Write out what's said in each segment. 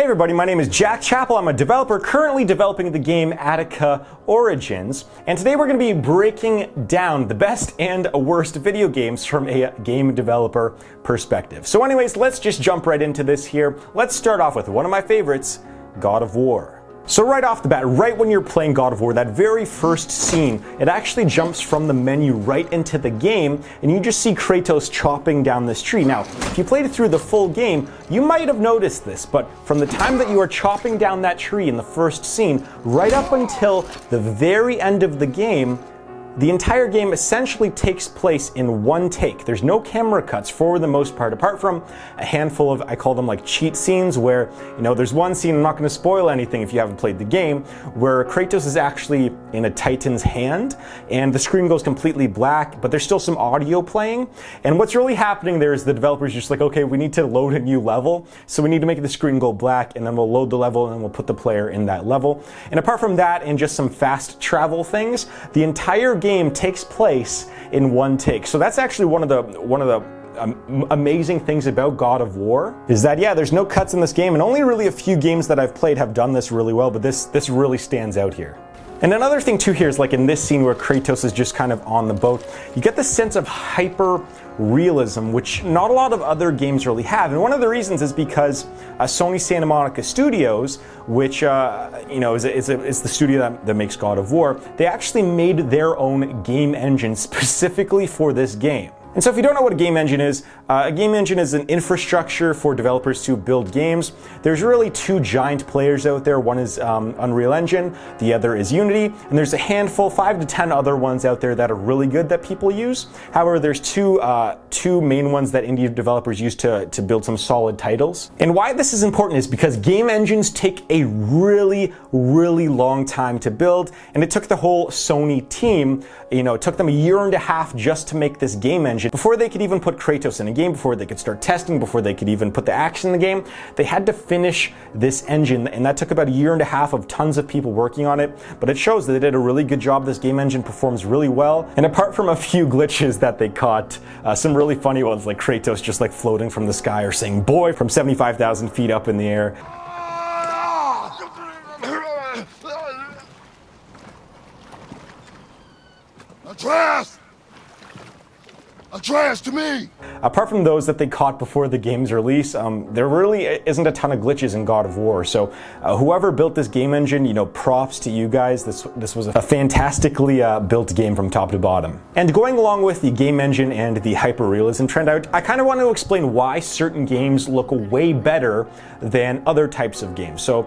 Hey everybody, my name is Jack Chappell. I'm a developer currently developing the game Attika Origins, and today we're going to be breaking down the best and worst video games from a game developer perspective. So anyways, let's just jump right into this here. Let's start off with one of my favorites, God of War. So right off the bat, right when you're playing God of War, that very first scene, it actually jumps from the menu right into the game, and you just see Kratos chopping down this tree. Now, if you played through the full game, you might have noticed this, but from the time that you are chopping down that tree in the first scene, right up until the very end of the game, the entire game essentially takes place in one take. There's no camera cuts for the most part, apart from a handful of, I call them like cheat scenes, where, you know, there's one scene, I'm not going to spoil anything if you haven't played the game, where Kratos is actually in a Titan's hand, and the screen goes completely black, but there's still some audio playing. And what's really happening there is the developer's just like, okay, we need to load a new level, so we need to make the screen go black, and then we'll load the level, and then we'll put the player in that level. And apart from that, and just some fast travel things, the entire game takes place in one take. So that's actually one of the amazing things about God of War, is that, yeah, there's no cuts in this game, and only really a few games that I've played have done this really well, but this really stands out here. And another thing too here is, like in this scene where Kratos is just kind of on the boat, you get the sense of hyper realism, which not a lot of other games really have. And one of the reasons is because Sony Santa Monica Studios, which you know is the studio that makes God of War, they actually made their own game engine specifically for this game. And so if you don't know what a game engine is an infrastructure for developers to build games. There's really two giant players out there. One is Unreal Engine, the other is Unity, and there's a handful, 5 to 10 other ones out there that are really good that people use. However, there's two main ones that indie developers use to build some solid titles. And why this is important is because game engines take a really long time to build, and it took the whole Sony team, you know, it took them a year and a half just to make this game engine. Before they could even put Kratos in a game, before they could start testing, before they could even put the action in the game, they had to finish this engine, and that took about a year and a half of tons of people working on it. But it shows that they did a really good job. This game engine performs really well, and apart from a few glitches that they caught, some really funny ones like Kratos just like floating from the sky or saying "boy" from 75,000 feet up in the air. Atreus to me! Apart from those that they caught before the game's release, there really isn't a ton of glitches in God of War. So whoever built this game engine, you know, props to you guys. This was a fantastically built game from top to bottom. And going along with the game engine and the hyper-realism trend, I kind of want to explain why certain games look way better than other types of games. So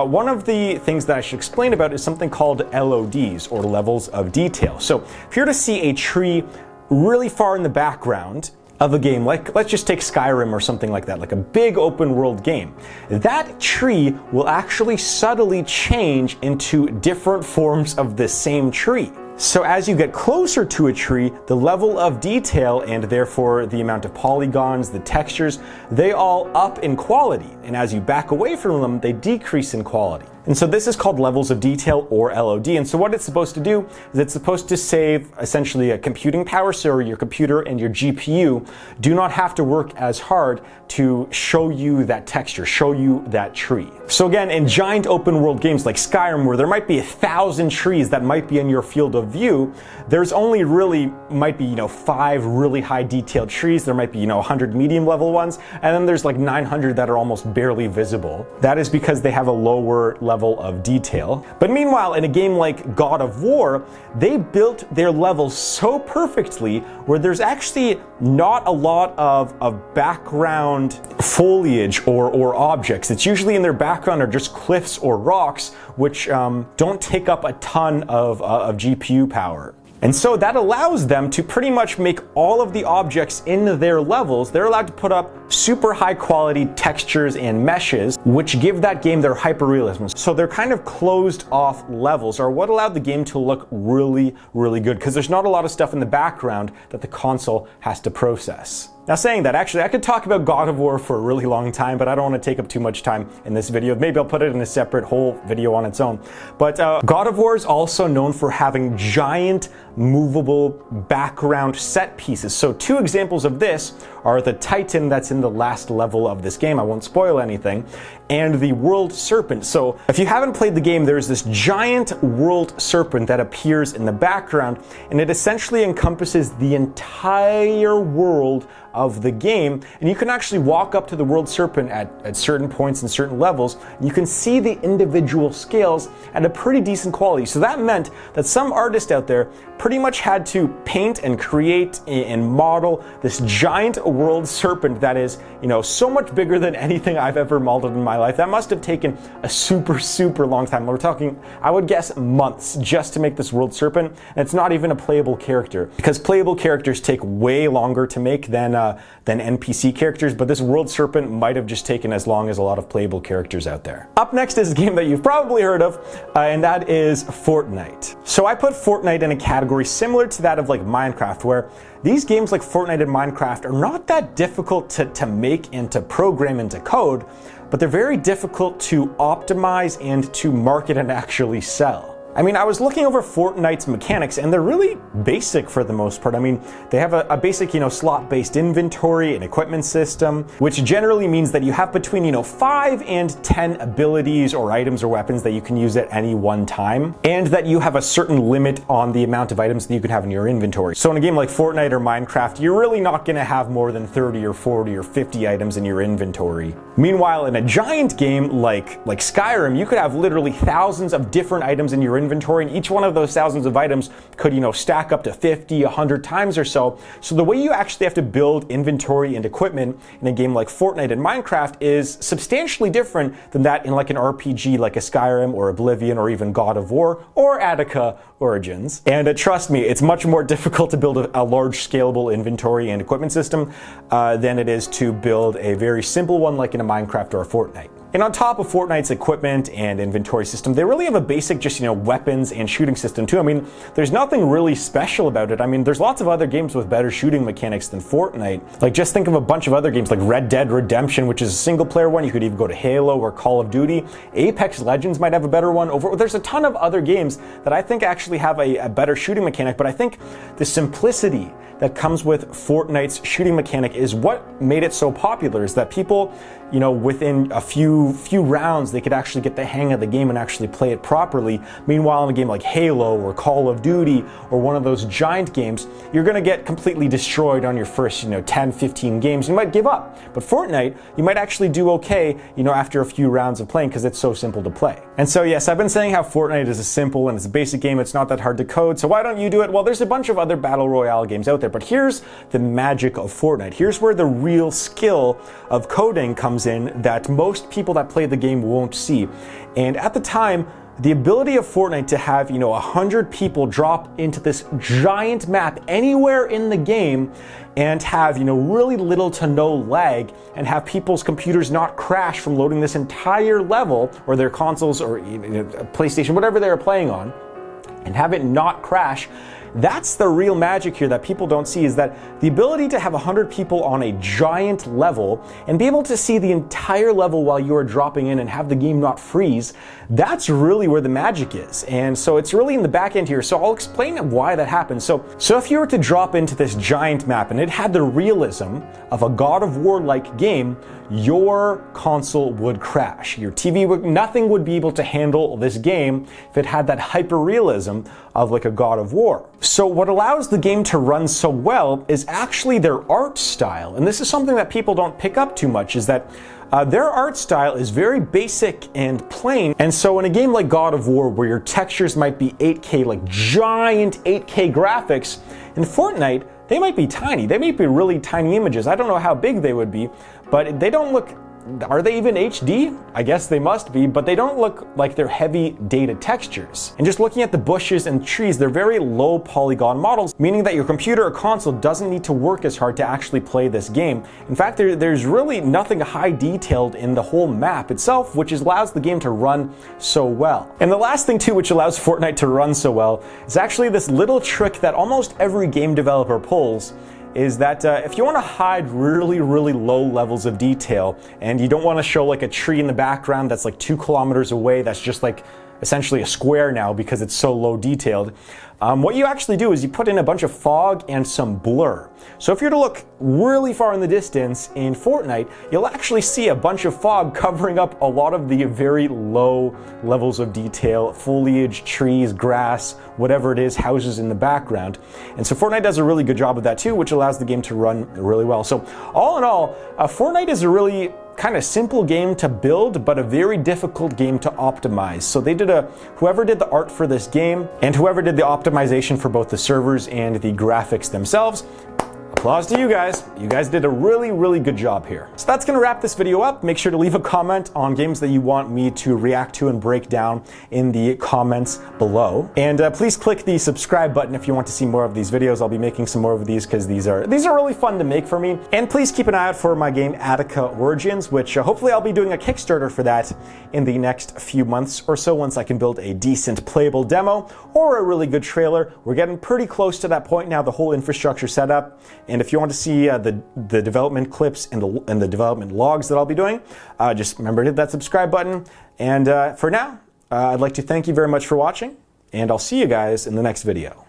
one of the things that I should explain about is something called LODs, or levels of detail. So if you're to see a tree really far in the background of a game, like let's just take Skyrim or something like that, like a big open world game, that tree will actually subtly change into different forms of the same tree. So as you get closer to a tree, the level of detail, and therefore the amount of polygons, the textures, they all up in quality. And as you back away from them, they decrease in quality. And so this is called levels of detail, or LOD. And so what it's supposed to do is it's supposed to save essentially a computing power, so your computer and your GPU do not have to work as hard to show you that texture, show you that tree. So again, in giant open world games like Skyrim, where there might be 1,000 trees that might be in your field of view, there's only really might be, you know, 5 really high detailed trees. There might be, you know, 100 medium level ones, and then there's like 900 that are almost barely visible. That is because they have a lower level of detail. But meanwhile, in a game like God of War, they built their levels so perfectly where there's actually not a lot of background foliage or objects. It's usually in their background are just cliffs or rocks, which don't take up a ton of GPU power. And so that allows them to pretty much make all of the objects in their levels, they're allowed to put up super high quality textures and meshes, which give that game their hyper-realism. So they're kind of closed off levels are what allowed the game to look really good, because there's not a lot of stuff in the background that the console has to process. Now saying that, actually I could talk about God of War for a really long time, but I don't want to take up too much time in this video. Maybe I'll put it in a separate whole video on its own. But God of War is also known for having giant movable background set pieces. So two examples of this are the Titan that's in the last level of this game, I won't spoil anything, and the World Serpent. So if you haven't played the game, there's this giant World Serpent that appears in the background, and it essentially encompasses the entire world of the game, and you can actually walk up to the World Serpent at certain points and certain levels, and you can see the individual scales at a pretty decent quality. So that meant that some artist out there pretty much had to paint and create and model this giant World Serpent that is, you know, so much bigger than anything I've ever modeled in my life. That must have taken a super long time. We're talking, I would guess, months just to make this World Serpent, and it's not even a playable character, because playable characters take way longer to make than NPC characters, but this World Serpent might have just taken as long as a lot of playable characters out there. Up next is a game that you've probably heard of, and that is Fortnite. So I put Fortnite in a category similar to that of like Minecraft, where these games like Fortnite and Minecraft are not that difficult to make and to program into code, but they're very difficult to optimize and to market and actually sell. I mean, I was looking over Fortnite's mechanics, and they're really basic for the most part. I mean, they have a basic, slot-based inventory and equipment system, which generally means that you have between, 5 and 10 abilities or items or weapons that you can use at any one time, and that you have a certain limit on the amount of items that you can have in your inventory. So in a game like Fortnite or Minecraft, you're really not going to have more than 30 or 40 or 50 items in your inventory. Meanwhile, in a giant game like Skyrim, you could have literally thousands of different items in your inventory, and each one of those thousands of items could, stack up to 50, 100 times or so. So the way you actually have to build inventory and equipment in a game like Fortnite and Minecraft is substantially different than that in like an RPG like a Skyrim or Oblivion or even God of War or Attika Origins. And trust me, it's much more difficult to build a large scalable inventory and equipment system than it is to build a very simple one like in a Minecraft or a Fortnite. And on top of Fortnite's equipment and inventory system, they really have a basic just, weapons and shooting system too. I mean, there's nothing really special about it. I mean, there's lots of other games with better shooting mechanics than Fortnite. Like, just think of a bunch of other games like Red Dead Redemption, which is a single player one. You could even go to Halo or Call of Duty. Apex Legends might have a better one. There's a ton of other games that I think actually have a better shooting mechanic, but I think the simplicity that comes with Fortnite's shooting mechanic is what made it so popular, is that people, within a few rounds, they could actually get the hang of the game and actually play it properly. Meanwhile, in a game like Halo or Call of Duty or one of those giant games, you're going to get completely destroyed on your first, 10, 15 games. You might give up. But Fortnite, you might actually do okay, after a few rounds of playing, because it's so simple to play. And so, yes, I've been saying how Fortnite is a simple and it's a basic game. It's not that hard to code. So why don't you do it? Well, there's a bunch of other battle royale games out there, but here's the magic of Fortnite. Here's where the real skill of coding comes in that most people that play the game won't see. And at the time, the ability of Fortnite to have, 100 people drop into this giant map anywhere in the game and have, really little to no lag, and have people's computers not crash from loading this entire level, or their consoles or PlayStation, whatever they're playing on, and have it not crash. That's the real magic here that people don't see, is that the ability to have 100 people on a giant level and be able to see the entire level while you are dropping in and have the game not freeze, that's really where the magic is. And so it's really in the back end here. So I'll explain why that happens. So if you were to drop into this giant map and it had the realism of a God of War-like game, your console would crash. Your TV nothing would be able to handle this game if it had that hyper-realism of like a God of War. So what allows the game to run so well is actually their art style. And this is something that people don't pick up too much, is that their art style is very basic and plain. And so in a game like God of War, where your textures might be 8K, like giant 8K graphics, in Fortnite, they might be tiny. They might be really tiny images. I don't know how big they would be, but they don't look... Are they even HD? I guess they must be, but they don't look like they're heavy data textures. And just looking at the bushes and trees, they're very low polygon models, meaning that your computer or console doesn't need to work as hard to actually play this game. In fact, there's really nothing high detailed in the whole map itself, which allows the game to run so well. And the last thing too, which allows Fortnite to run so well, is actually this little trick that almost every game developer pulls, is that if you want to hide really, really low levels of detail and you don't want to show like a tree in the background that's like 2 kilometers away, that's just like essentially a square now because it's so low detailed, what you actually do is you put in a bunch of fog and some blur. So if you're to look really far in the distance in Fortnite, you'll actually see a bunch of fog covering up a lot of the very low levels of detail, foliage, trees, grass, whatever it is, houses in the background. And so Fortnite does a really good job of that too, which allows the game to run really well. So all in all, Fortnite is a really kind of simple game to build, but a very difficult game to optimize. So they did whoever did the art for this game and whoever did the optimization for both the servers and the graphics themselves, applause to you guys. You guys did a really, really good job here. So that's going to wrap this video up. Make sure to leave a comment on games that you want me to react to and break down in the comments below. And please click the subscribe button if you want to see more of these videos. I'll be making some more of these because these are really fun to make for me. And please keep an eye out for my game Attika Origins, which hopefully I'll be doing a Kickstarter for that in the next few months or so once I can build a decent playable demo or a really good trailer. We're getting pretty close to that point now, the whole infrastructure set up. And if you want to see the development clips and the development logs that I'll be doing, just remember to hit that subscribe button. And for now, I'd like to thank you very much for watching, and I'll see you guys in the next video.